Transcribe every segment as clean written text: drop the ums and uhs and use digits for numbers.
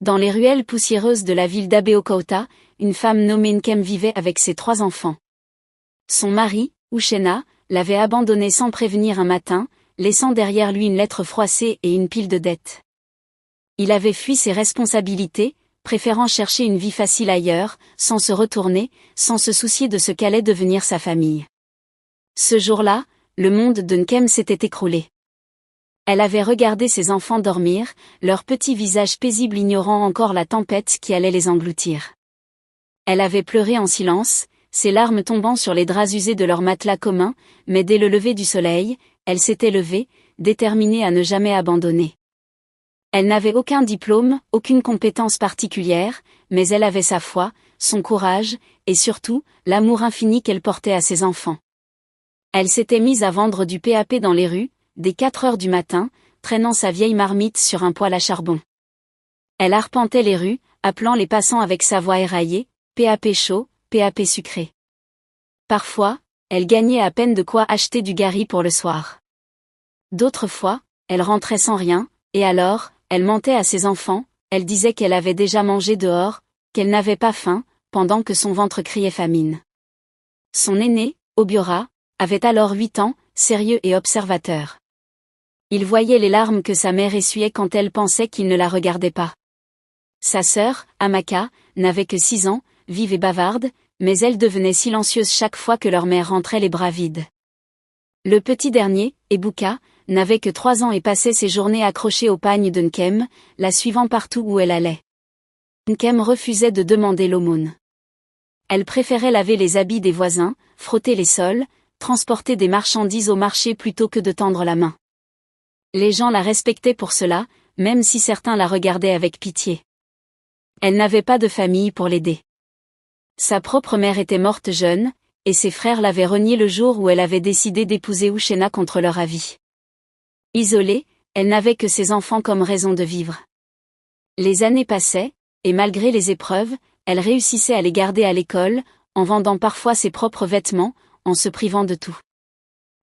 Dans les ruelles poussiéreuses de la ville d'Abeokuta, une femme nommée Nkem vivait avec ses 3 enfants. Son mari, Uchenna, l'avait abandonnée sans prévenir un matin, laissant derrière lui une lettre froissée et une pile de dettes. Il avait fui ses responsabilités, préférant chercher une vie facile ailleurs, sans se retourner, sans se soucier de ce qu'allait devenir sa famille. Ce jour-là, le monde de Nkem s'était écroulé. Elle avait regardé ses enfants dormir, leurs petits visages paisibles ignorant encore la tempête qui allait les engloutir. Elle avait pleuré en silence, ses larmes tombant sur les draps usés de leur matelas commun, mais dès le lever du soleil, elle s'était levée, déterminée à ne jamais abandonner. Elle n'avait aucun diplôme, aucune compétence particulière, mais elle avait sa foi, son courage, et surtout, l'amour infini qu'elle portait à ses enfants. Elle s'était mise à vendre du PAP dans les rues, dès 4 heures du matin, traînant sa vieille marmite sur un poêle à charbon. Elle arpentait les rues, appelant les passants avec sa voix éraillée, PAP chaud, PAP sucré. Parfois, elle gagnait à peine de quoi acheter du gari pour le soir. D'autres fois, elle rentrait sans rien, et alors, elle mentait à ses enfants, elle disait qu'elle avait déjà mangé dehors, qu'elle n'avait pas faim, pendant que son ventre criait famine. Son aîné, Obiora, avait alors 8 ans, sérieux et observateur. Il voyait les larmes que sa mère essuyait quand elle pensait qu'il ne la regardait pas. Sa sœur, Amaka, n'avait que 6 ans, vive et bavarde, mais elle devenait silencieuse chaque fois que leur mère rentrait les bras vides. Le petit dernier, Ebuka, n'avait que 3 ans et passait ses journées accrochées au pagne de Nkem, la suivant partout où elle allait. Nkem refusait de demander l'aumône. Elle préférait laver les habits des voisins, frotter les sols, transporter des marchandises au marché plutôt que de tendre la main. Les gens la respectaient pour cela, même si certains la regardaient avec pitié. Elle n'avait pas de famille pour l'aider. Sa propre mère était morte jeune, et ses frères l'avaient reniée le jour où elle avait décidé d'épouser Uchenna contre leur avis. Isolée, elle n'avait que ses enfants comme raison de vivre. Les années passaient, et malgré les épreuves, elle réussissait à les garder à l'école, en vendant parfois ses propres vêtements, en se privant de tout.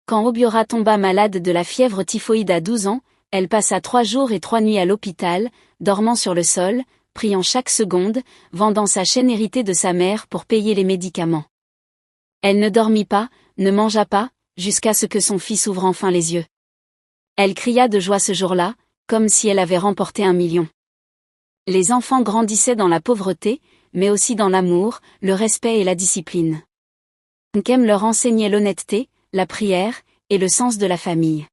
Quand Obiora tomba malade de la fièvre typhoïde à 12 ans, elle passa 3 jours et 3 nuits à l'hôpital, dormant sur le sol, priant chaque seconde, vendant sa chaîne héritée de sa mère pour payer les médicaments. Elle ne dormit pas, ne mangea pas, jusqu'à ce que son fils ouvre enfin les yeux. Elle cria de joie ce jour-là, comme si elle avait remporté 1 million. Les enfants grandissaient dans la pauvreté, mais aussi dans l'amour, le respect et la discipline. Nkem leur enseignait l'honnêteté, la prière, et le sens de la famille.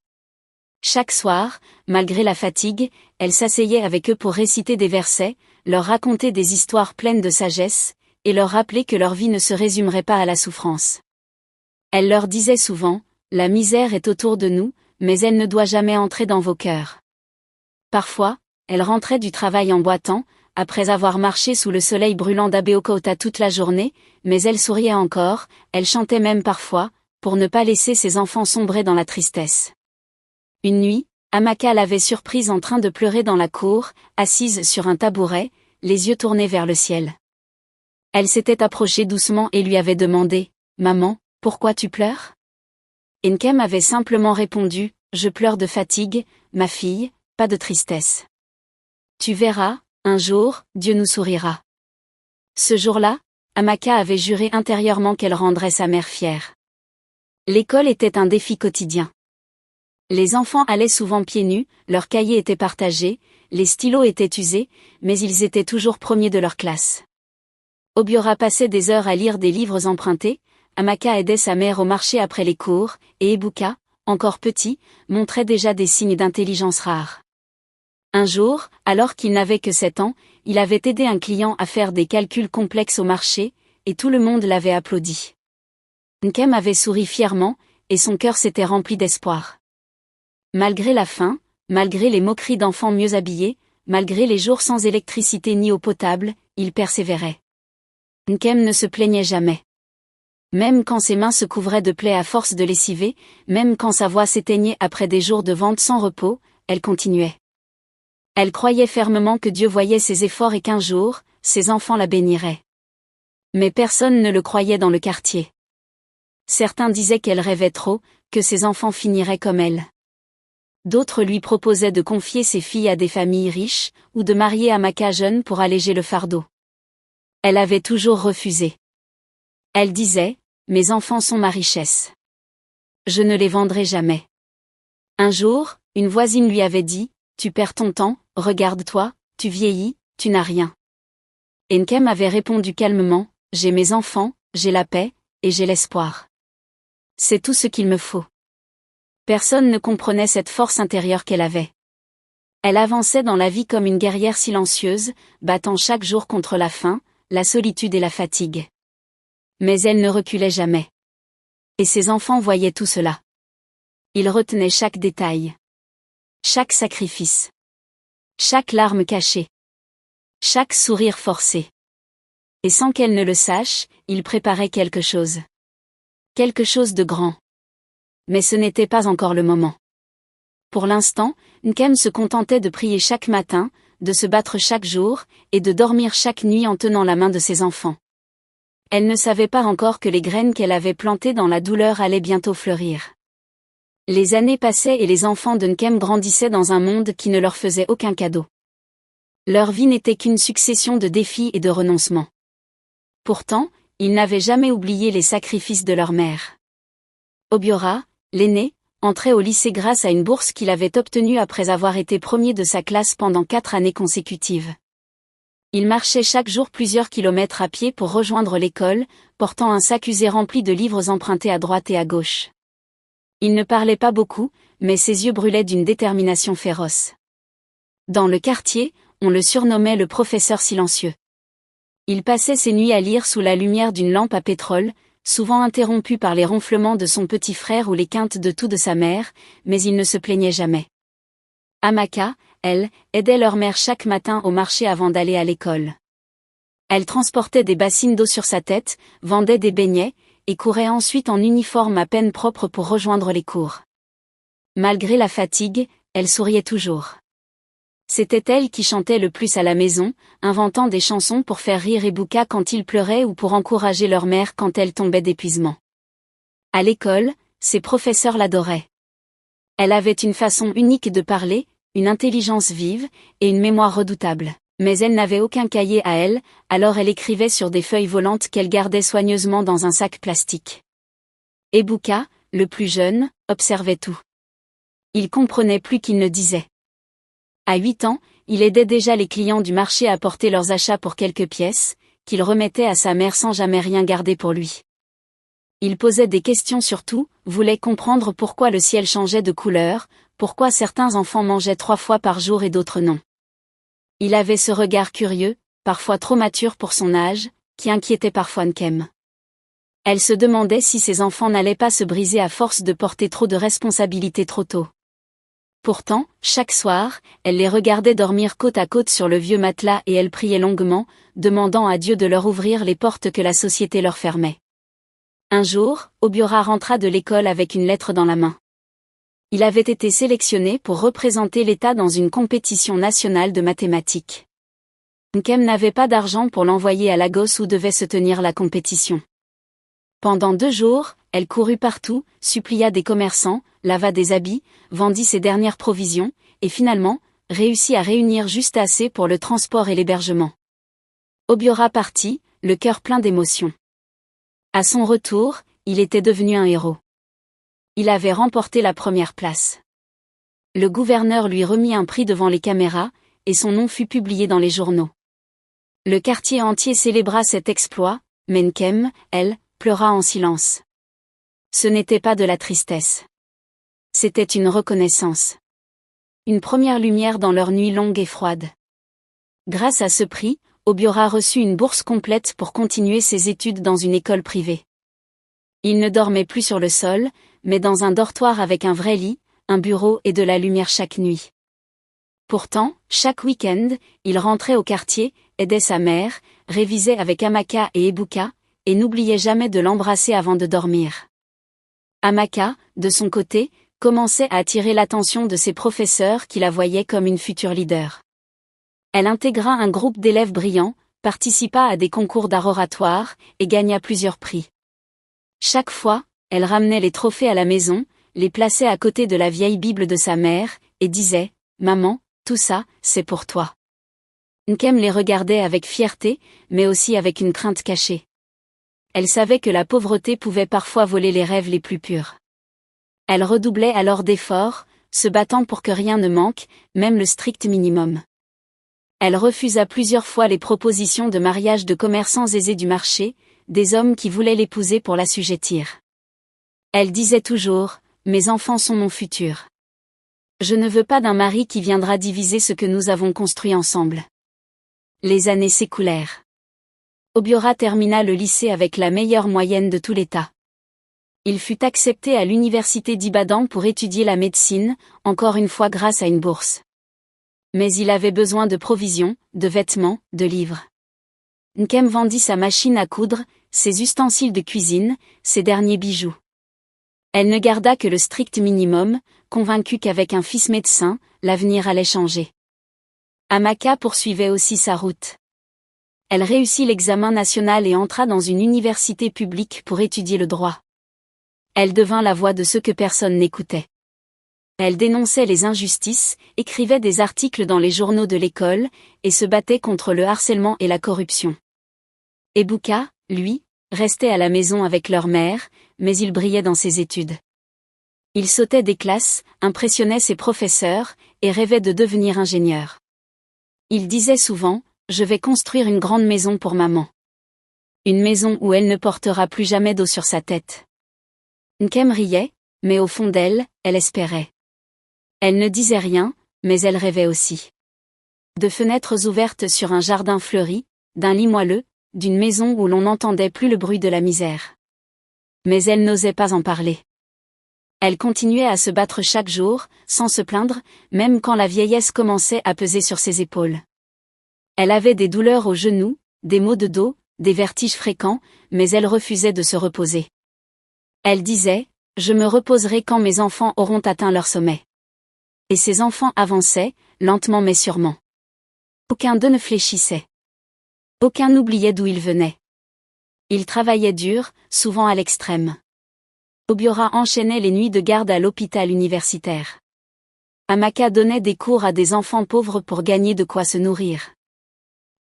Chaque soir, malgré la fatigue, elle s'asseyait avec eux pour réciter des versets, leur raconter des histoires pleines de sagesse, et leur rappeler que leur vie ne se résumerait pas à la souffrance. Elle leur disait souvent, « La misère est autour de nous, mais elle ne doit jamais entrer dans vos cœurs. » Parfois, elle rentrait du travail en boitant, après avoir marché sous le soleil brûlant d'Abeokuta toute la journée, mais elle souriait encore, elle chantait même parfois, pour ne pas laisser ses enfants sombrer dans la tristesse. Une nuit, Amaka l'avait surprise en train de pleurer dans la cour, assise sur un tabouret, les yeux tournés vers le ciel. Elle s'était approchée doucement et lui avait demandé, « Maman, pourquoi tu pleures ?» Nkem avait simplement répondu, « Je pleure de fatigue, ma fille, pas de tristesse. Tu verras, un jour, Dieu nous sourira. » Ce jour-là, Amaka avait juré intérieurement qu'elle rendrait sa mère fière. L'école était un défi quotidien. Les enfants allaient souvent pieds nus, leurs cahiers étaient partagés, les stylos étaient usés, mais ils étaient toujours premiers de leur classe. Obiora passait des heures à lire des livres empruntés, Amaka aidait sa mère au marché après les cours, et Ebuka, encore petit, montrait déjà des signes d'intelligence rares. Un jour, alors qu'il n'avait que 7 ans, il avait aidé un client à faire des calculs complexes au marché, et tout le monde l'avait applaudi. Nkem avait souri fièrement, et son cœur s'était rempli d'espoir. Malgré la faim, malgré les moqueries d'enfants mieux habillés, malgré les jours sans électricité ni eau potable, il persévérait. Nkem ne se plaignait jamais. Même quand ses mains se couvraient de plaies à force de lessiver, même quand sa voix s'éteignait après des jours de vente sans repos, elle continuait. Elle croyait fermement que Dieu voyait ses efforts et qu'un jour, ses enfants la béniraient. Mais personne ne le croyait dans le quartier. Certains disaient qu'elle rêvait trop, que ses enfants finiraient comme elle. D'autres lui proposaient de confier ses filles à des familles riches, ou de marier Amaka jeune pour alléger le fardeau. Elle avait toujours refusé. Elle disait, « Mes enfants sont ma richesse. Je ne les vendrai jamais. » Un jour, une voisine lui avait dit, « Tu perds ton temps, regarde-toi, tu vieillis, tu n'as rien. » Nkem avait répondu calmement, « J'ai mes enfants, j'ai la paix, et j'ai l'espoir. C'est tout ce qu'il me faut. » Personne ne comprenait cette force intérieure qu'elle avait. Elle avançait dans la vie comme une guerrière silencieuse, battant chaque jour contre la faim, la solitude et la fatigue. Mais elle ne reculait jamais. Et ses enfants voyaient tout cela. Ils retenaient chaque détail. Chaque sacrifice. Chaque larme cachée. Chaque sourire forcé. Et sans qu'elle ne le sache, ils préparaient quelque chose. Quelque chose de grand. Mais ce n'était pas encore le moment. Pour l'instant, Nkem se contentait de prier chaque matin, de se battre chaque jour, et de dormir chaque nuit en tenant la main de ses enfants. Elle ne savait pas encore que les graines qu'elle avait plantées dans la douleur allaient bientôt fleurir. Les années passaient et les enfants de Nkem grandissaient dans un monde qui ne leur faisait aucun cadeau. Leur vie n'était qu'une succession de défis et de renoncements. Pourtant, ils n'avaient jamais oublié les sacrifices de leur mère. Obiora, l'aîné, entrait au lycée grâce à une bourse qu'il avait obtenue après avoir été premier de sa classe pendant 4 années consécutives. Il marchait chaque jour plusieurs kilomètres à pied pour rejoindre l'école, portant un sac usé rempli de livres empruntés à droite et à gauche. Il ne parlait pas beaucoup, mais ses yeux brûlaient d'une détermination féroce. Dans le quartier, on le surnommait le professeur silencieux. Il passait ses nuits à lire sous la lumière d'une lampe à pétrole, souvent interrompu par les ronflements de son petit frère ou les quintes de toux de sa mère, mais il ne se plaignait jamais. Amaka, elle, aidait leur mère chaque matin au marché avant d'aller à l'école. Elle transportait des bassines d'eau sur sa tête, vendait des beignets, et courait ensuite en uniforme à peine propre pour rejoindre les cours. Malgré la fatigue, elle souriait toujours. C'était elle qui chantait le plus à la maison, inventant des chansons pour faire rire Ebuka quand il pleurait ou pour encourager leur mère quand elle tombait d'épuisement. À l'école, ses professeurs l'adoraient. Elle avait une façon unique de parler, une intelligence vive, et une mémoire redoutable. Mais elle n'avait aucun cahier à elle, alors elle écrivait sur des feuilles volantes qu'elle gardait soigneusement dans un sac plastique. Ebuka, le plus jeune, observait tout. Il comprenait plus qu'il ne disait. À 8 ans, il aidait déjà les clients du marché à porter leurs achats pour quelques pièces, qu'il remettait à sa mère sans jamais rien garder pour lui. Il posait des questions sur tout, voulait comprendre pourquoi le ciel changeait de couleur, pourquoi certains enfants mangeaient 3 fois par jour et d'autres non. Il avait ce regard curieux, parfois trop mature pour son âge, qui inquiétait parfois Nkem. Elle se demandait si ses enfants n'allaient pas se briser à force de porter trop de responsabilités trop tôt. Pourtant, chaque soir, elle les regardait dormir côte à côte sur le vieux matelas et elle priait longuement, demandant à Dieu de leur ouvrir les portes que la société leur fermait. Un jour, Obiora rentra de l'école avec une lettre dans la main. Il avait été sélectionné pour représenter l'État dans une compétition nationale de mathématiques. Nkem n'avait pas d'argent pour l'envoyer à Lagos où devait se tenir la compétition. Pendant 2 jours, elle courut partout, supplia des commerçants, lava des habits, vendit ses dernières provisions, et finalement, réussit à réunir juste assez pour le transport et l'hébergement. Obiora partit, le cœur plein d'émotions. À son retour, il était devenu un héros. Il avait remporté la première place. Le gouverneur lui remit un prix devant les caméras, et son nom fut publié dans les journaux. Le quartier entier célébra cet exploit, mais Nkem, elle, pleura en silence. Ce n'était pas de la tristesse. C'était une reconnaissance. Une première lumière dans leur nuit longue et froide. Grâce à ce prix, Obiora reçut une bourse complète pour continuer ses études dans une école privée. Il ne dormait plus sur le sol, mais dans un dortoir avec un vrai lit, un bureau et de la lumière chaque nuit. Pourtant, chaque week-end, il rentrait au quartier, aidait sa mère, révisait avec Amaka et Ebuka, et n'oubliait jamais de l'embrasser avant de dormir. Amaka, de son côté, commençait à attirer l'attention de ses professeurs qui la voyaient comme une future leader. Elle intégra un groupe d'élèves brillants, participa à des concours d'art oratoire, et gagna plusieurs prix. Chaque fois, elle ramenait les trophées à la maison, les plaçait à côté de la vieille Bible de sa mère, et disait « Maman, tout ça, c'est pour toi. » Nkem les regardait avec fierté, mais aussi avec une crainte cachée. Elle savait que la pauvreté pouvait parfois voler les rêves les plus purs. Elle redoublait alors d'efforts, se battant pour que rien ne manque, même le strict minimum. Elle refusa plusieurs fois les propositions de mariage de commerçants aisés du marché, des hommes qui voulaient l'épouser pour l'assujettir. Elle disait toujours « Mes enfants sont mon futur. Je ne veux pas d'un mari qui viendra diviser ce que nous avons construit ensemble. » Les années s'écoulèrent. Obiora termina le lycée avec la meilleure moyenne de tout l'État. Il fut accepté à l'université d'Ibadan pour étudier la médecine, encore une fois grâce à une bourse. Mais il avait besoin de provisions, de vêtements, de livres. Nkem vendit sa machine à coudre, ses ustensiles de cuisine, ses derniers bijoux. Elle ne garda que le strict minimum, convaincue qu'avec un fils médecin, l'avenir allait changer. Amaka poursuivait aussi sa route. Elle réussit l'examen national et entra dans une université publique pour étudier le droit. Elle devint la voix de ceux que personne n'écoutait. Elle dénonçait les injustices, écrivait des articles dans les journaux de l'école, et se battait contre le harcèlement et la corruption. Ebuka, lui, restait à la maison avec leur mère, mais il brillait dans ses études. Il sautait des classes, impressionnait ses professeurs, et rêvait de devenir ingénieur. Il disait souvent, « Je vais construire une grande maison pour maman. Une maison où elle ne portera plus jamais d'eau sur sa tête. » Nkem riait, mais au fond d'elle, elle espérait. Elle ne disait rien, mais elle rêvait aussi. De fenêtres ouvertes sur un jardin fleuri, d'un lit moelleux, d'une maison où l'on n'entendait plus le bruit de la misère. Mais elle n'osait pas en parler. Elle continuait à se battre chaque jour, sans se plaindre, même quand la vieillesse commençait à peser sur ses épaules. Elle avait des douleurs aux genoux, des maux de dos, des vertiges fréquents, mais elle refusait de se reposer. Elle disait, « Je me reposerai quand mes enfants auront atteint leur sommet. » Et ses enfants avançaient, lentement mais sûrement. Aucun d'eux ne fléchissait. Aucun n'oubliait d'où ils venaient. Ils travaillaient dur, souvent à l'extrême. Obiora enchaînait les nuits de garde à l'hôpital universitaire. Amaka donnait des cours à des enfants pauvres pour gagner de quoi se nourrir.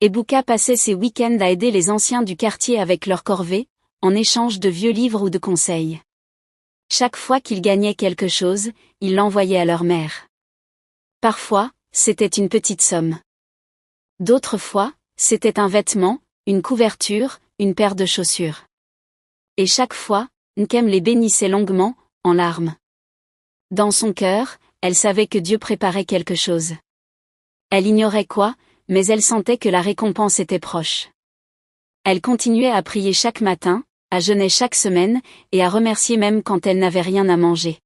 Ebuka passait ses week-ends à aider les anciens du quartier avec leurs corvées, en échange de vieux livres ou de conseils. Chaque fois qu'ils gagnaient quelque chose, ils l'envoyaient à leur mère. Parfois, c'était une petite somme. D'autres fois, c'était un vêtement, une couverture, une paire de chaussures. Et chaque fois, Nkem les bénissait longuement, en larmes. Dans son cœur, elle savait que Dieu préparait quelque chose. Elle ignorait quoi, mais elle sentait que la récompense était proche. Elle continuait à prier chaque matin, à jeûner chaque semaine, et à remercier même quand elle n'avait rien à manger.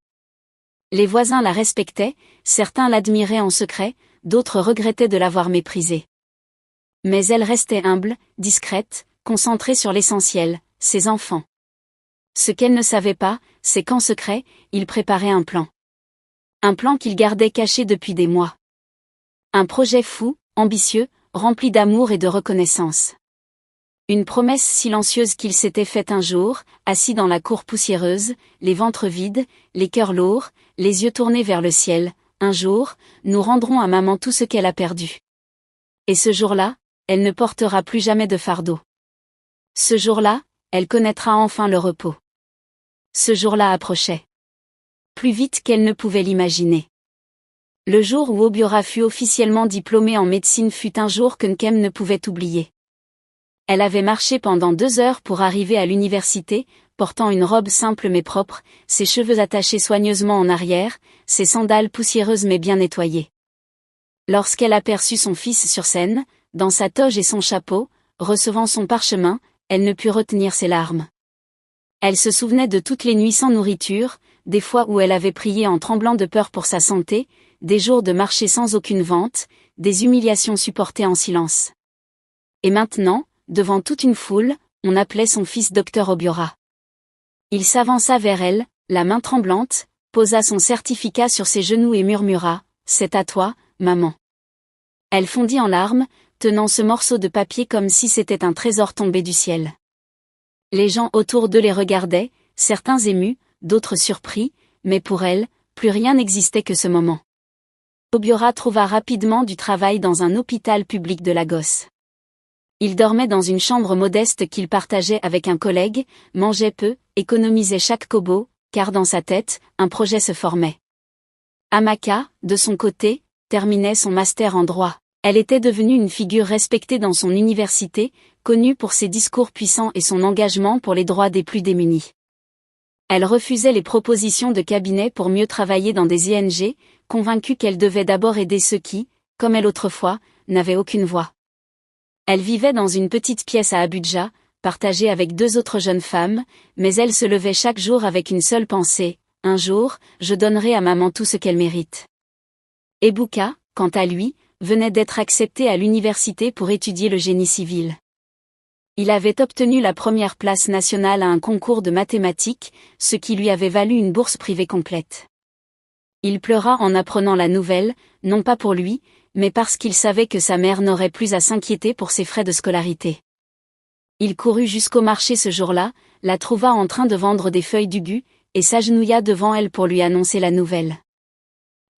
Les voisins la respectaient, certains l'admiraient en secret, d'autres regrettaient de l'avoir méprisée. Mais elle restait humble, discrète, concentrée sur l'essentiel, ses enfants. Ce qu'elle ne savait pas, c'est qu'en secret, il préparait un plan. Un plan qu'il gardait caché depuis des mois. Un projet fou, ambitieux, rempli d'amour et de reconnaissance. Une promesse silencieuse qu'il s'était faite un jour, assis dans la cour poussiéreuse, les ventres vides, les cœurs lourds, les yeux tournés vers le ciel. Un jour, nous rendrons à maman tout ce qu'elle a perdu. Et ce jour-là, elle ne portera plus jamais de fardeau. Ce jour-là, elle connaîtra enfin le repos. Ce jour-là approchait. Plus vite qu'elle ne pouvait l'imaginer. Le jour où Obiora fut officiellement diplômée en médecine fut un jour que Nkem ne pouvait oublier. Elle avait marché pendant 2 heures pour arriver à l'université, portant une robe simple mais propre, ses cheveux attachés soigneusement en arrière, ses sandales poussiéreuses mais bien nettoyées. Lorsqu'elle aperçut son fils sur scène, dans sa toge et son chapeau, recevant son parchemin, elle ne put retenir ses larmes. Elle se souvenait de toutes les nuits sans nourriture, des fois où elle avait prié en tremblant de peur pour sa santé, des jours de marcher sans aucune vente, des humiliations supportées en silence. Et maintenant, devant toute une foule, on appelait son fils Docteur Obiora. Il s'avança vers elle, la main tremblante, posa son certificat sur ses genoux et murmura, « C'est à toi, maman. » Elle fondit en larmes, tenant ce morceau de papier comme si c'était un trésor tombé du ciel. Les gens autour d'eux les regardaient, certains émus, d'autres surpris, mais pour elle, plus rien n'existait que ce moment. Obiora trouva rapidement du travail dans un hôpital public de Lagos. Il dormait dans une chambre modeste qu'il partageait avec un collègue, mangeait peu, économisait chaque kobo, car dans sa tête, un projet se formait. Amaka, de son côté, terminait son master en droit. Elle était devenue une figure respectée dans son université, connue pour ses discours puissants et son engagement pour les droits des plus démunis. Elle refusait les propositions de cabinet pour mieux travailler dans des ING, convaincue qu'elle devait d'abord aider ceux qui, comme elle autrefois, n'avaient aucune voix. Elle vivait dans une petite pièce à Abuja, partagée avec 2 autres jeunes femmes, mais elle se levait chaque jour avec une seule pensée: un jour, je donnerai à maman tout ce qu'elle mérite. Ebuka, quant à lui, venait d'être accepté à l'université pour étudier le génie civil. Il avait obtenu la première place nationale à un concours de mathématiques, ce qui lui avait valu une bourse privée complète. Il pleura en apprenant la nouvelle, non pas pour lui, mais parce qu'il savait que sa mère n'aurait plus à s'inquiéter pour ses frais de scolarité. Il courut jusqu'au marché ce jour-là, la trouva en train de vendre des feuilles d'ugu, et s'agenouilla devant elle pour lui annoncer la nouvelle.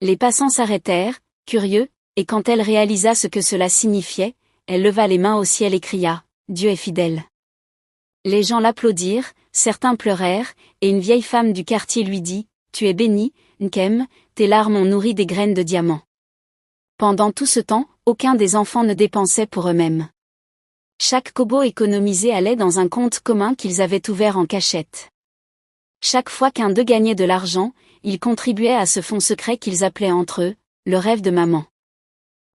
Les passants s'arrêtèrent, curieux, et quand elle réalisa ce que cela signifiait, elle leva les mains au ciel et cria: « Dieu est fidèle !» Les gens l'applaudirent, certains pleurèrent, et une vieille femme du quartier lui dit: « Tu es bénie, Nkem, tes larmes ont nourri des graines de diamant. » Pendant tout ce temps, aucun des enfants ne dépensait pour eux-mêmes. Chaque kobo économisé allait dans un compte commun qu'ils avaient ouvert en cachette. Chaque fois qu'un d'eux gagnait de l'argent, ils contribuaient à ce fonds secret qu'ils appelaient entre eux « le rêve de maman ».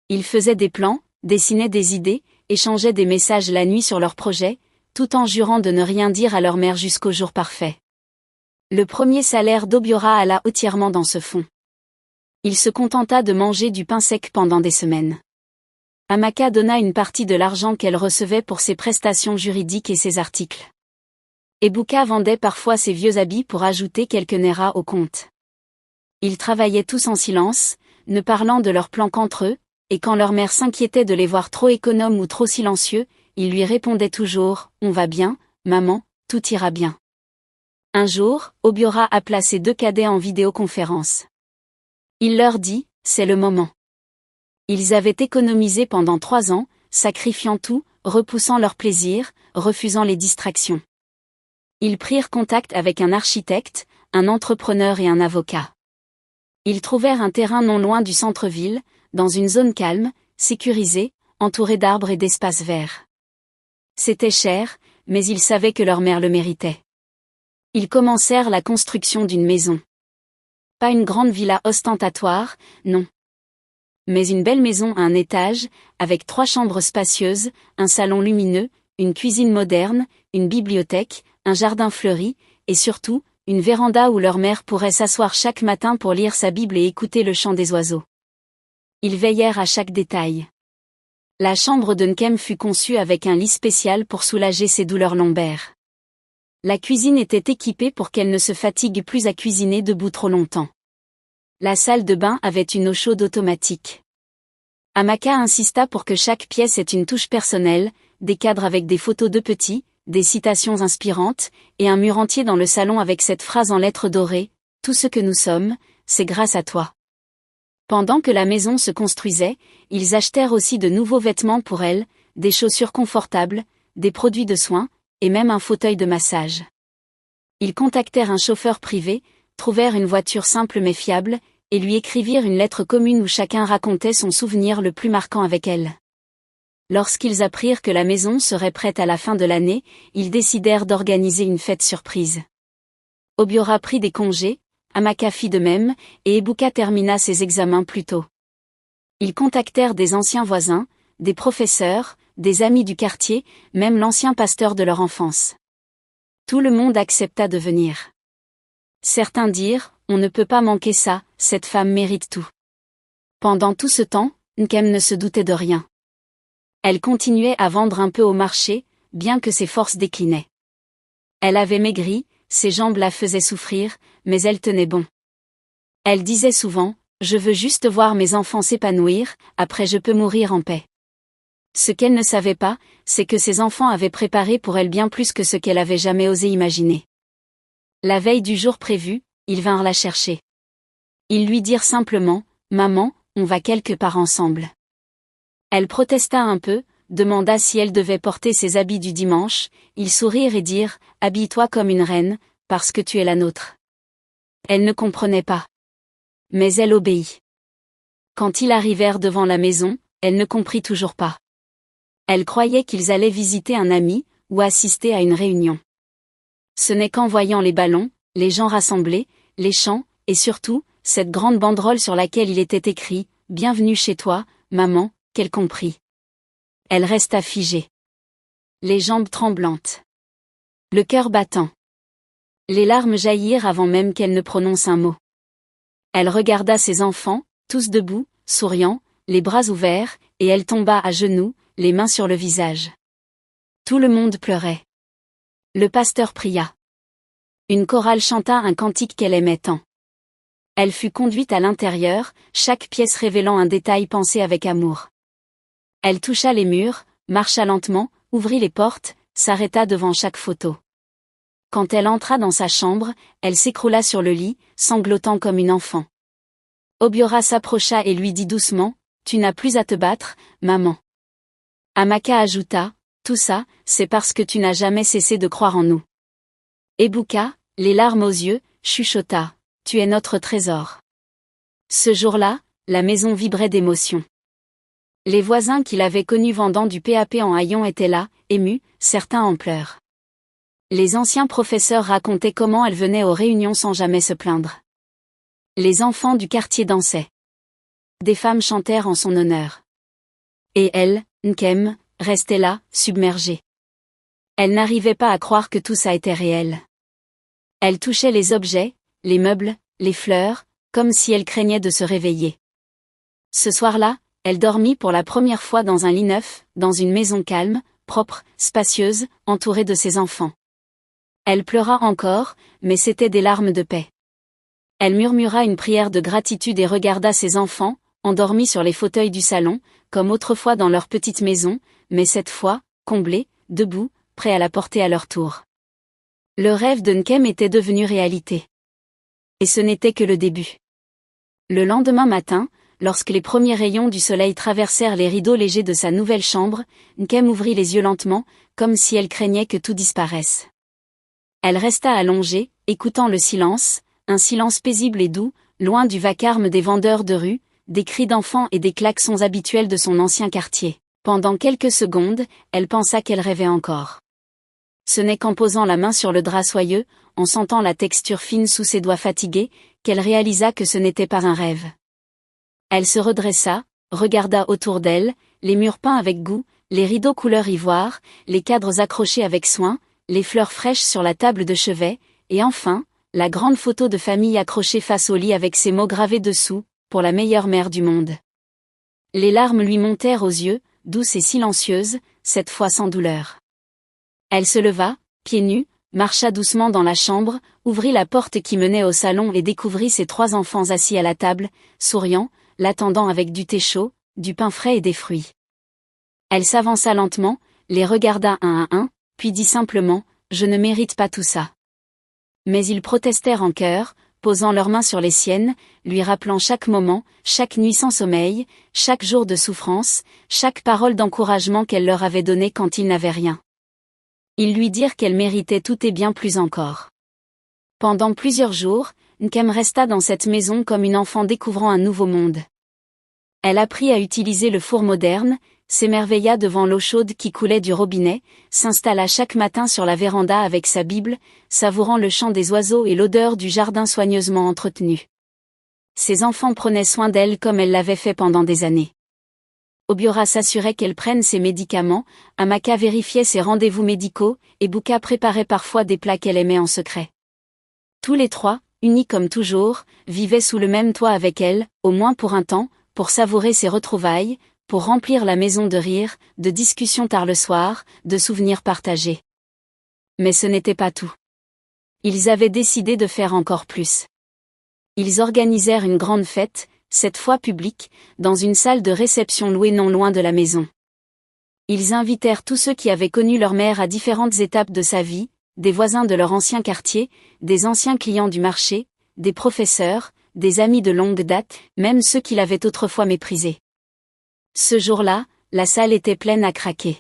Ils faisaient des plans, dessinaient des idées, échangeaient des messages la nuit sur leurs projets, tout en jurant de ne rien dire à leur mère jusqu'au jour parfait. Le premier salaire d'Obiora alla entièrement dans ce fonds. Il se contenta de manger du pain sec pendant des semaines. Amaka donna une partie de l'argent qu'elle recevait pour ses prestations juridiques et ses articles. Ebuka vendait parfois ses vieux habits pour ajouter quelques naira au compte. Ils travaillaient tous en silence, ne parlant de leurs plans qu'entre eux, et quand leur mère s'inquiétait de les voir trop économes ou trop silencieux, ils lui répondaient toujours: « On va bien, maman, tout ira bien. » Un jour, Obiora appela ses 2 cadets en vidéoconférence. Il leur dit: « C'est le moment. » Ils avaient économisé pendant 3 ans, sacrifiant tout, repoussant leurs plaisirs, refusant les distractions. Ils prirent contact avec un architecte, un entrepreneur et un avocat. Ils trouvèrent un terrain non loin du centre-ville, dans une zone calme, sécurisée, entourée d'arbres et d'espaces verts. C'était cher, mais ils savaient que leur mère le méritait. Ils commencèrent la construction d'une maison. Pas une grande villa ostentatoire, non. Mais une belle maison à un étage, avec 3 chambres spacieuses, un salon lumineux, une cuisine moderne, une bibliothèque, un jardin fleuri, et surtout, une véranda où leur mère pourrait s'asseoir chaque matin pour lire sa Bible et écouter le chant des oiseaux. Ils veillèrent à chaque détail. La chambre de Nkem fut conçue avec un lit spécial pour soulager ses douleurs lombaires. La cuisine était équipée pour qu'elle ne se fatigue plus à cuisiner debout trop longtemps. La salle de bain avait une eau chaude automatique. Amaka insista pour que chaque pièce ait une touche personnelle, des cadres avec des photos de petits, des citations inspirantes, et un mur entier dans le salon avec cette phrase en lettres dorées: « Tout ce que nous sommes, c'est grâce à toi. » Pendant que la maison se construisait, ils achetèrent aussi de nouveaux vêtements pour elle, des chaussures confortables, des produits de soins, et même un fauteuil de massage. Ils contactèrent un chauffeur privé, trouvèrent une voiture simple mais fiable, et lui écrivirent une lettre commune où chacun racontait son souvenir le plus marquant avec elle. Lorsqu'ils apprirent que la maison serait prête à la fin de l'année, ils décidèrent d'organiser une fête surprise. Obiora prit des congés, Amaka fit de même, et Ebuka termina ses examens plus tôt. Ils contactèrent des anciens voisins, des professeurs, des amis du quartier, même l'ancien pasteur de leur enfance. Tout le monde accepta de venir. Certains dirent: « On ne peut pas manquer ça, cette femme mérite tout. » Pendant tout ce temps, Nkem ne se doutait de rien. Elle continuait à vendre un peu au marché, bien que ses forces déclinaient. Elle avait maigri, ses jambes la faisaient souffrir, mais elle tenait bon. Elle disait souvent: « Je veux juste voir mes enfants s'épanouir, après je peux mourir en paix. » Ce qu'elle ne savait pas, c'est que ses enfants avaient préparé pour elle bien plus que ce qu'elle avait jamais osé imaginer. La veille du jour prévu, ils vinrent la chercher. Ils lui dirent simplement, « Maman, on va quelque part ensemble. » Elle protesta un peu, demanda si elle devait porter ses habits du dimanche, ils sourirent et dirent, « Habille-toi comme une reine, parce que tu es la nôtre. » Elle ne comprenait pas. Mais elle obéit. Quand ils arrivèrent devant la maison, elle ne comprit toujours pas. Elle croyait qu'ils allaient visiter un ami, ou assister à une réunion. Ce n'est qu'en voyant les ballons, les gens rassemblés, les chants, et surtout, cette grande banderole sur laquelle il était écrit « Bienvenue chez toi, maman », qu'elle comprit. Elle resta figée. Les jambes tremblantes. Le cœur battant. Les larmes jaillirent avant même qu'elle ne prononce un mot. Elle regarda ses enfants, tous debout, souriant, les bras ouverts, et elle tomba à genoux, les mains sur le visage. Tout le monde pleurait. Le pasteur pria. Une chorale chanta un cantique qu'elle aimait tant. Elle fut conduite à l'intérieur, chaque pièce révélant un détail pensé avec amour. Elle toucha les murs, marcha lentement, ouvrit les portes, s'arrêta devant chaque photo. Quand elle entra dans sa chambre, elle s'écroula sur le lit, sanglotant comme une enfant. Obiora s'approcha et lui dit doucement, « Tu n'as plus à te battre, maman. » Amaka ajouta, « Tout ça, c'est parce que tu n'as jamais cessé de croire en nous. » Ebuka, les larmes aux yeux, chuchota, « Tu es notre trésor. » Ce jour-là, la maison vibrait d'émotion. Les voisins qui l'avaient connue vendant du PAP en haillons étaient là, émus, certains en pleurs. Les anciens professeurs racontaient comment elle venait aux réunions sans jamais se plaindre. Les enfants du quartier dansaient. Des femmes chantèrent en son honneur. Et elle, Nkem, restait là, submergée. Elle n'arrivait pas à croire que tout ça était réel. Elle touchait les objets, les meubles, les fleurs, comme si elle craignait de se réveiller. Ce soir-là, elle dormit pour la première fois dans un lit neuf, dans une maison calme, propre, spacieuse, entourée de ses enfants. Elle pleura encore, mais c'étaient des larmes de paix. Elle murmura une prière de gratitude et regarda ses enfants, endormis sur les fauteuils du salon, comme autrefois dans leur petite maison, mais cette fois, comblés, debout, prêts à la porter à leur tour. Le rêve de Nkem était devenu réalité. Et ce n'était que le début. Le lendemain matin, lorsque les premiers rayons du soleil traversèrent les rideaux légers de sa nouvelle chambre, Nkem ouvrit les yeux lentement, comme si elle craignait que tout disparaisse. Elle resta allongée, écoutant le silence, un silence paisible et doux, loin du vacarme des vendeurs de rue, des cris d'enfants et des klaxons habituels de son ancien quartier. Pendant quelques secondes, elle pensa qu'elle rêvait encore. Ce n'est qu'en posant la main sur le drap soyeux, en sentant la texture fine sous ses doigts fatigués, qu'elle réalisa que ce n'était pas un rêve. Elle se redressa, regarda autour d'elle, les murs peints avec goût, les rideaux couleur ivoire, les cadres accrochés avec soin, les fleurs fraîches sur la table de chevet, et enfin, la grande photo de famille accrochée face au lit avec ces mots gravés dessous, pour la meilleure mère du monde. Les larmes lui montèrent aux yeux, douces et silencieuses, cette fois sans douleur. Elle se leva, pieds nus, marcha doucement dans la chambre, ouvrit la porte qui menait au salon et découvrit ses 3 enfants assis à la table, souriant, l'attendant avec du thé chaud, du pain frais et des fruits. Elle s'avança lentement, les regarda un à un, puis dit simplement, « Je ne mérite pas tout ça. » Mais ils protestèrent en chœur, posant leurs mains sur les siennes, lui rappelant chaque moment, chaque nuit sans sommeil, chaque jour de souffrance, chaque parole d'encouragement qu'elle leur avait donnée quand ils n'avaient rien. Ils lui dirent qu'elle méritait tout et bien plus encore. Pendant plusieurs jours, Nkem resta dans cette maison comme une enfant découvrant un nouveau monde. Elle apprit à utiliser le four moderne, s'émerveilla devant l'eau chaude qui coulait du robinet, s'installa chaque matin sur la véranda avec sa Bible, savourant le chant des oiseaux et l'odeur du jardin soigneusement entretenu. Ses enfants prenaient soin d'elle comme elle l'avait fait pendant des années. Obiora s'assurait qu'elle prenne ses médicaments, Amaka vérifiait ses rendez-vous médicaux, et Buka préparait parfois des plats qu'elle aimait en secret. Tous les 3, unis comme toujours, vivaient sous le même toit avec elle, au moins pour un temps, pour savourer ses retrouvailles, pour remplir la maison de rires, de discussions tard le soir, de souvenirs partagés. Mais ce n'était pas tout. Ils avaient décidé de faire encore plus. Ils organisèrent une grande fête, cette fois publique, dans une salle de réception louée non loin de la maison. Ils invitèrent tous ceux qui avaient connu leur mère à différentes étapes de sa vie, des voisins de leur ancien quartier, des anciens clients du marché, des professeurs, des amis de longue date, même ceux qui l'avaient autrefois méprisé. Ce jour-là, la salle était pleine à craquer.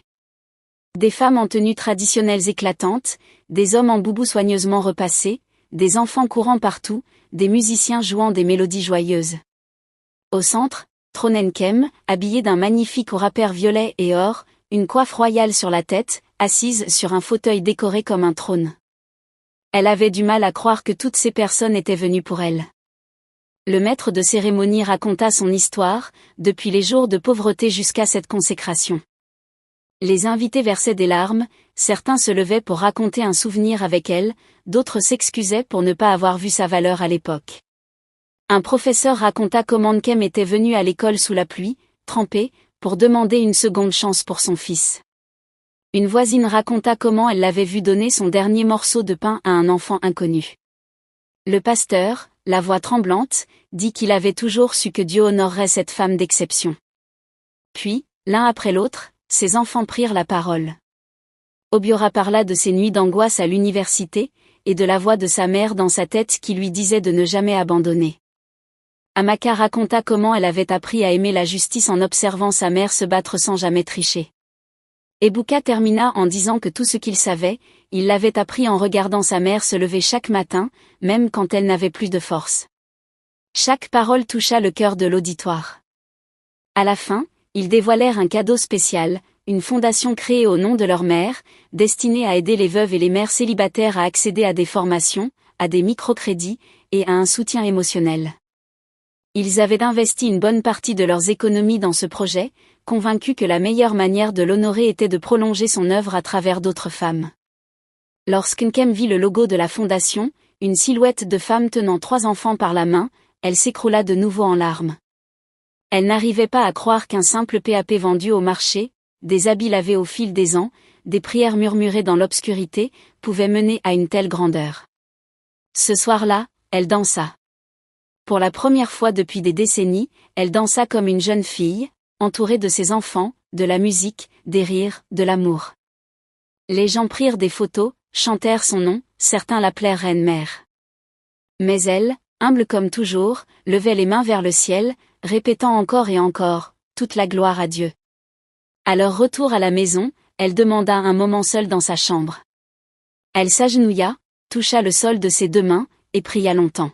Des femmes en tenues traditionnelles éclatantes, des hommes en boubous soigneusement repassés, des enfants courant partout, des musiciens jouant des mélodies joyeuses. Au centre, Tronenkem, habillée d'un magnifique haut-rappeur violet et or, une coiffe royale sur la tête, assise sur un fauteuil décoré comme un trône. Elle avait du mal à croire que toutes ces personnes étaient venues pour elle. Le maître de cérémonie raconta son histoire, depuis les jours de pauvreté jusqu'à cette consécration. Les invités versaient des larmes, certains se levaient pour raconter un souvenir avec elle, d'autres s'excusaient pour ne pas avoir vu sa valeur à l'époque. Un professeur raconta comment Nkem était venu à l'école sous la pluie, trempé, pour demander une seconde chance pour son fils. Une voisine raconta comment elle l'avait vu donner son dernier morceau de pain à un enfant inconnu. Le pasteur, la voix tremblante, dit qu'il avait toujours su que Dieu honorerait cette femme d'exception. Puis, l'un après l'autre, ses enfants prirent la parole. Obiora parla de ses nuits d'angoisse à l'université, et de la voix de sa mère dans sa tête qui lui disait de ne jamais abandonner. Amaka raconta comment elle avait appris à aimer la justice en observant sa mère se battre sans jamais tricher. Ebuka termina en disant que tout ce qu'il savait, il l'avait appris en regardant sa mère se lever chaque matin, même quand elle n'avait plus de force. Chaque parole toucha le cœur de l'auditoire. À la fin, ils dévoilèrent un cadeau spécial, une fondation créée au nom de leur mère, destinée à aider les veuves et les mères célibataires à accéder à des formations, à des microcrédits, et à un soutien émotionnel. Ils avaient investi une bonne partie de leurs économies dans ce projet, convaincus que la meilleure manière de l'honorer était de prolonger son œuvre à travers d'autres femmes. Lorsqu'Nkem vit le logo de la fondation, une silhouette de femme tenant 3 enfants par la main, elle s'écroula de nouveau en larmes. Elle n'arrivait pas à croire qu'un simple PAP vendu au marché, des habits lavés au fil des ans, des prières murmurées dans l'obscurité, pouvaient mener à une telle grandeur. Ce soir-là, elle dansa. Pour la première fois depuis des décennies, elle dansa comme une jeune fille, entourée de ses enfants, de la musique, des rires, de l'amour. Les gens prirent des photos, chantèrent son nom, certains l'appelèrent Reine-Mère. Mais elle, humble comme toujours, levait les mains vers le ciel, répétant encore et encore, toute la gloire à Dieu. À leur retour à la maison, elle demanda un moment seule dans sa chambre. Elle s'agenouilla, toucha le sol de ses 2 mains, et pria longtemps.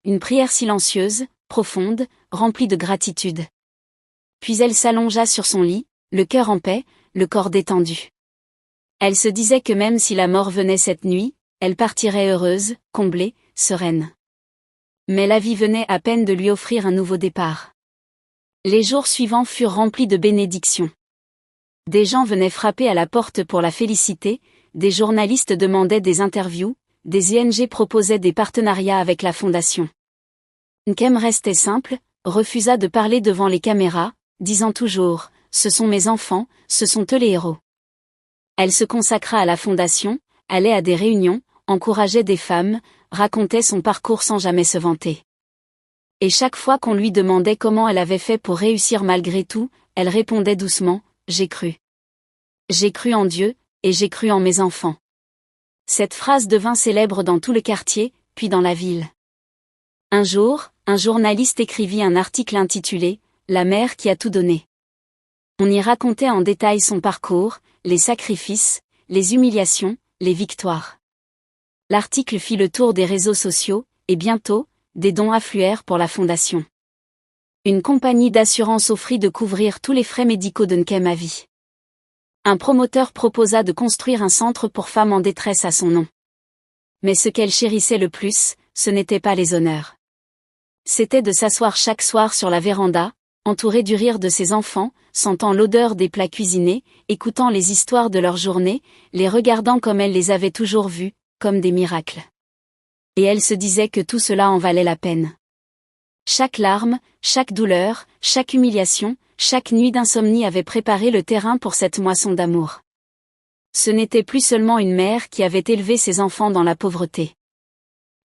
Une prière silencieuse, profonde, remplie de gratitude. Puis elle s'allongea sur son lit, le cœur en paix, le corps détendu. Elle se disait que même si la mort venait cette nuit, elle partirait heureuse, comblée, sereine. Mais la vie venait à peine de lui offrir un nouveau départ. Les jours suivants furent remplis de bénédictions. Des gens venaient frapper à la porte pour la féliciter, des journalistes demandaient des interviews, des ONG proposaient des partenariats avec la fondation. Nkem restait simple, refusa de parler devant les caméras, disant toujours « Ce sont mes enfants, ce sont eux les héros ». Elle se consacra à la fondation, allait à des réunions, encourageait des femmes, racontait son parcours sans jamais se vanter. Et chaque fois qu'on lui demandait comment elle avait fait pour réussir malgré tout, elle répondait doucement « J'ai cru. J'ai cru en Dieu, et j'ai cru en mes enfants ». Cette phrase devint célèbre dans tout le quartier, puis dans la ville. Un jour, un journaliste écrivit un article intitulé « La mère qui a tout donné ». On y racontait en détail son parcours, les sacrifices, les humiliations, les victoires. L'article fit le tour des réseaux sociaux, et bientôt, des dons affluèrent pour la fondation. Une compagnie d'assurance offrit de couvrir tous les frais médicaux de Nkem à vie. Un promoteur proposa de construire un centre pour femmes en détresse à son nom. Mais ce qu'elle chérissait le plus, ce n'était pas les honneurs. C'était de s'asseoir chaque soir sur la véranda, entourée du rire de ses enfants, sentant l'odeur des plats cuisinés, écoutant les histoires de leur journée, les regardant comme elle les avait toujours vus, comme des miracles. Et elle se disait que tout cela en valait la peine. Chaque larme, chaque douleur, chaque humiliation, chaque nuit d'insomnie avait préparé le terrain pour cette moisson d'amour. Ce n'était plus seulement une mère qui avait élevé ses enfants dans la pauvreté.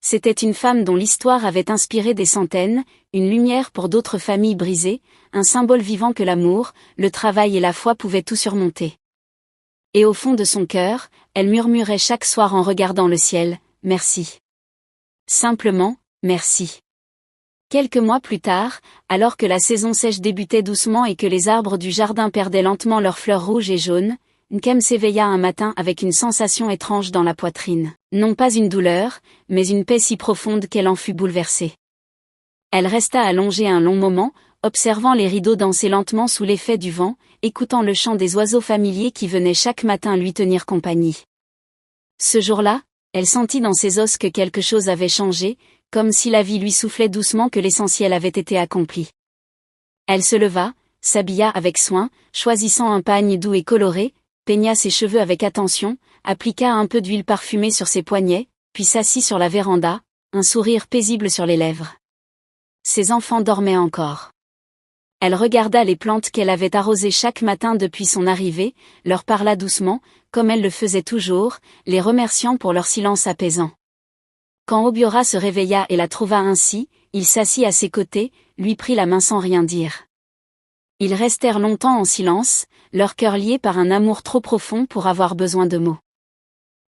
C'était une femme dont l'histoire avait inspiré des centaines, une lumière pour d'autres familles brisées, un symbole vivant que l'amour, le travail et la foi pouvaient tout surmonter. Et au fond de son cœur, elle murmurait chaque soir en regardant le ciel, « Merci. » Simplement, merci. Quelques mois plus tard, alors que la saison sèche débutait doucement et que les arbres du jardin perdaient lentement leurs fleurs rouges et jaunes, Nkem s'éveilla un matin avec une sensation étrange dans la poitrine. Non pas une douleur, mais une paix si profonde qu'elle en fut bouleversée. Elle resta allongée un long moment, observant les rideaux danser lentement sous l'effet du vent, écoutant le chant des oiseaux familiers qui venaient chaque matin lui tenir compagnie. Ce jour-là, elle sentit dans ses os que quelque chose avait changé, comme si la vie lui soufflait doucement que l'essentiel avait été accompli. Elle se leva, s'habilla avec soin, choisissant un pagne doux et coloré, peigna ses cheveux avec attention, appliqua un peu d'huile parfumée sur ses poignets, puis s'assit sur la véranda, un sourire paisible sur les lèvres. Ses enfants dormaient encore. Elle regarda les plantes qu'elle avait arrosées chaque matin depuis son arrivée, leur parla doucement, comme elle le faisait toujours, les remerciant pour leur silence apaisant. Quand Obiora se réveilla et la trouva ainsi, il s'assit à ses côtés, lui prit la main sans rien dire. Ils restèrent longtemps en silence, leur cœur lié par un amour trop profond pour avoir besoin de mots.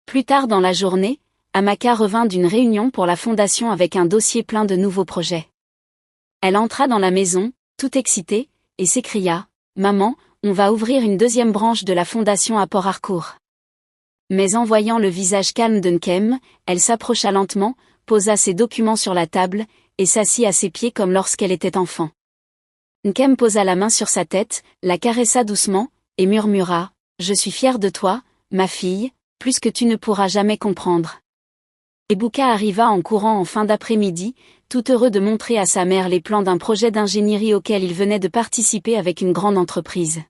Plus tard dans la journée, Amaka revint d'une réunion pour la fondation avec un dossier plein de nouveaux projets. Elle entra dans la maison, toute excitée, et s'écria « Maman, on va ouvrir une deuxième branche de la fondation à Port Harcourt. » Mais en voyant le visage calme de Nkem, elle s'approcha lentement, posa ses documents sur la table, et s'assit à ses pieds comme lorsqu'elle était enfant. Nkem posa la main sur sa tête, la caressa doucement, et murmura « Je suis fière de toi, ma fille, plus que tu ne pourras jamais comprendre. » Ebuka arriva en courant en fin d'après-midi, tout heureux de montrer à sa mère les plans d'un projet d'ingénierie auquel il venait de participer avec une grande entreprise.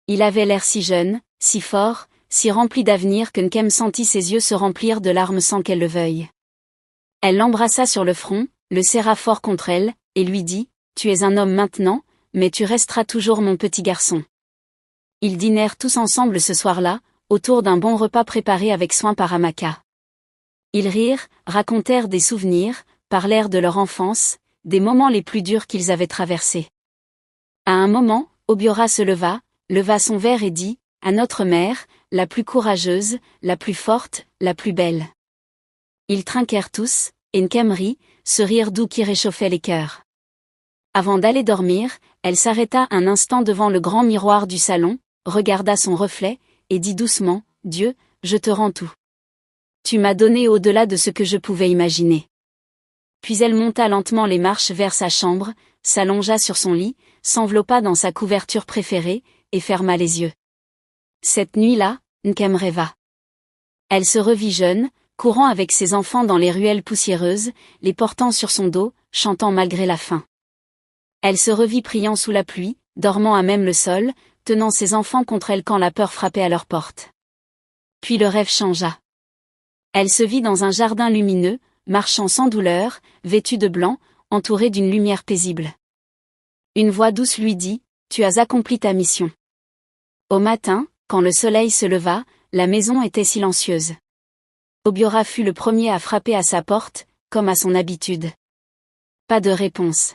Il avait l'air si jeune, si fort, si rempli d'avenir que Nkem sentit ses yeux se remplir de larmes sans qu'elle le veuille. Elle l'embrassa sur le front, le serra fort contre elle, et lui dit « Tu es un homme maintenant, mais tu resteras toujours mon petit garçon. » Ils dînèrent tous ensemble ce soir-là, autour d'un bon repas préparé avec soin par Amaka. Ils rirent, racontèrent des souvenirs, parlèrent de leur enfance, des moments les plus durs qu'ils avaient traversés. À un moment, Obiora se leva son verre et dit « À notre mère, la plus courageuse, la plus forte, la plus belle. » Ils trinquèrent tous, et Nkem rit, ce rire doux qui réchauffait les cœurs. Avant d'aller dormir, elle s'arrêta un instant devant le grand miroir du salon, regarda son reflet, et dit doucement « Dieu, je te rends tout. Tu m'as donné au-delà de ce que je pouvais imaginer. » Puis elle monta lentement les marches vers sa chambre, s'allongea sur son lit, s'enveloppa dans sa couverture préférée, et ferma les yeux. Cette nuit-là, Nkem rêva. Elle se revit jeune, courant avec ses enfants dans les ruelles poussiéreuses, les portant sur son dos, chantant malgré la faim. Elle se revit priant sous la pluie, dormant à même le sol, tenant ses enfants contre elle quand la peur frappait à leur porte. Puis le rêve changea. Elle se vit dans un jardin lumineux, marchant sans douleur, vêtue de blanc, entourée d'une lumière paisible. Une voix douce lui dit « Tu as accompli ta mission. » Au matin, quand le soleil se leva, la maison était silencieuse. Obiora fut le premier à frapper à sa porte, comme à son habitude. Pas de réponse.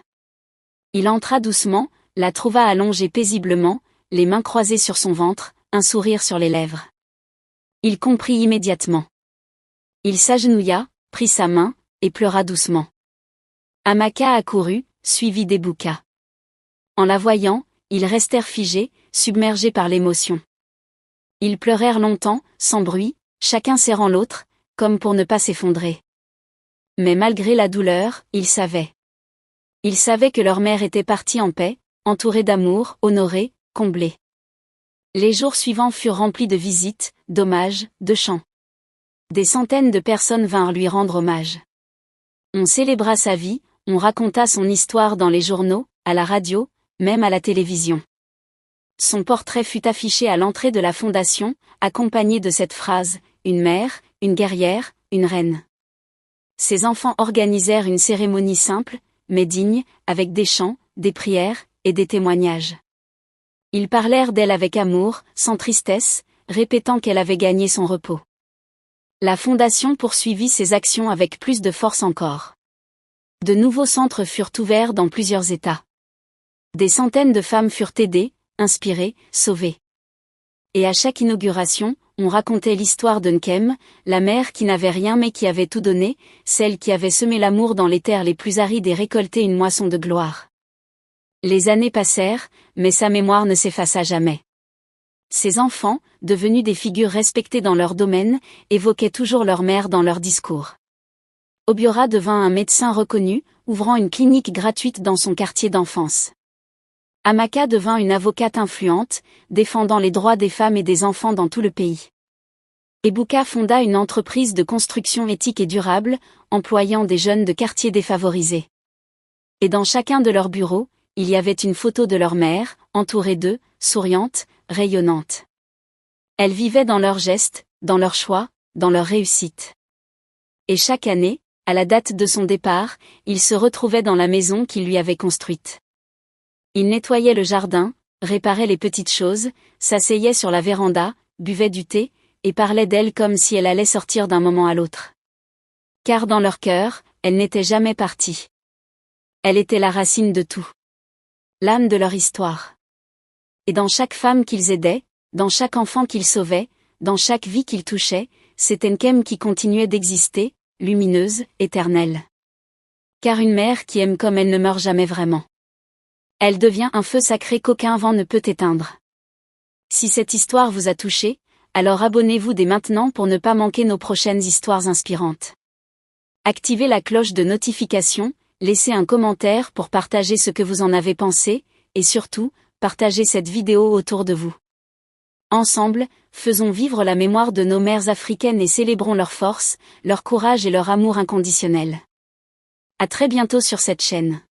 Il entra doucement, la trouva allongée paisiblement, les mains croisées sur son ventre, un sourire sur les lèvres. Il comprit immédiatement. Il s'agenouilla, prit sa main, et pleura doucement. Amaka accourut, suivie d'Ebuka. En la voyant, ils restèrent figés, submergés par l'émotion. Ils pleurèrent longtemps, sans bruit, chacun serrant l'autre, comme pour ne pas s'effondrer. Mais malgré la douleur, ils savaient. Ils savaient que leur mère était partie en paix, entourée d'amour, honorée, comblée. Les jours suivants furent remplis de visites, d'hommages, de chants. Des centaines de personnes vinrent lui rendre hommage. On célébra sa vie, on raconta son histoire dans les journaux, à la radio, même à la télévision. Son portrait fut affiché à l'entrée de la fondation, accompagné de cette phrase « Une mère, une guerrière, une reine ». Ses enfants organisèrent une cérémonie simple, mais digne, avec des chants, des prières, et des témoignages. Ils parlèrent d'elle avec amour, sans tristesse, répétant qu'elle avait gagné son repos. La fondation poursuivit ses actions avec plus de force encore. De nouveaux centres furent ouverts dans plusieurs États. Des centaines de femmes furent aidées, inspirées, sauvées. Et à chaque inauguration, on racontait l'histoire de Nkem, la mère qui n'avait rien mais qui avait tout donné, celle qui avait semé l'amour dans les terres les plus arides et récolté une moisson de gloire. Les années passèrent, mais sa mémoire ne s'effaça jamais. Ses enfants, devenus des figures respectées dans leur domaine, évoquaient toujours leur mère dans leurs discours. Obiora devint un médecin reconnu, ouvrant une clinique gratuite dans son quartier d'enfance. Amaka devint une avocate influente, défendant les droits des femmes et des enfants dans tout le pays. Ebuka fonda une entreprise de construction éthique et durable, employant des jeunes de quartiers défavorisés. Et dans chacun de leurs bureaux, il y avait une photo de leur mère, entourée d'eux, souriante, rayonnante. Elles vivaient dans leurs gestes, dans leurs choix, dans leur réussite. Et chaque année, à la date de son départ, il se retrouvait dans la maison qu'il lui avait construite. Il nettoyait le jardin, réparait les petites choses, s'asseyait sur la véranda, buvait du thé, et parlait d'elle comme si elle allait sortir d'un moment à l'autre. Car dans leur cœur, elle n'était jamais partie. Elle était la racine de tout. L'âme de leur histoire. Et dans chaque femme qu'ils aidaient, dans chaque enfant qu'ils sauvaient, dans chaque vie qu'ils touchaient, c'était Nkem qui continuait d'exister, lumineuse, éternelle. Car une mère qui aime comme elle ne meurt jamais vraiment. Elle devient un feu sacré qu'aucun vent ne peut éteindre. Si cette histoire vous a touché, alors abonnez-vous dès maintenant pour ne pas manquer nos prochaines histoires inspirantes. Activez la cloche de notification, laissez un commentaire pour partager ce que vous en avez pensé, et surtout, partagez cette vidéo autour de vous. Ensemble, faisons vivre la mémoire de nos mères africaines et célébrons leur force, leur courage et leur amour inconditionnel. À très bientôt sur cette chaîne.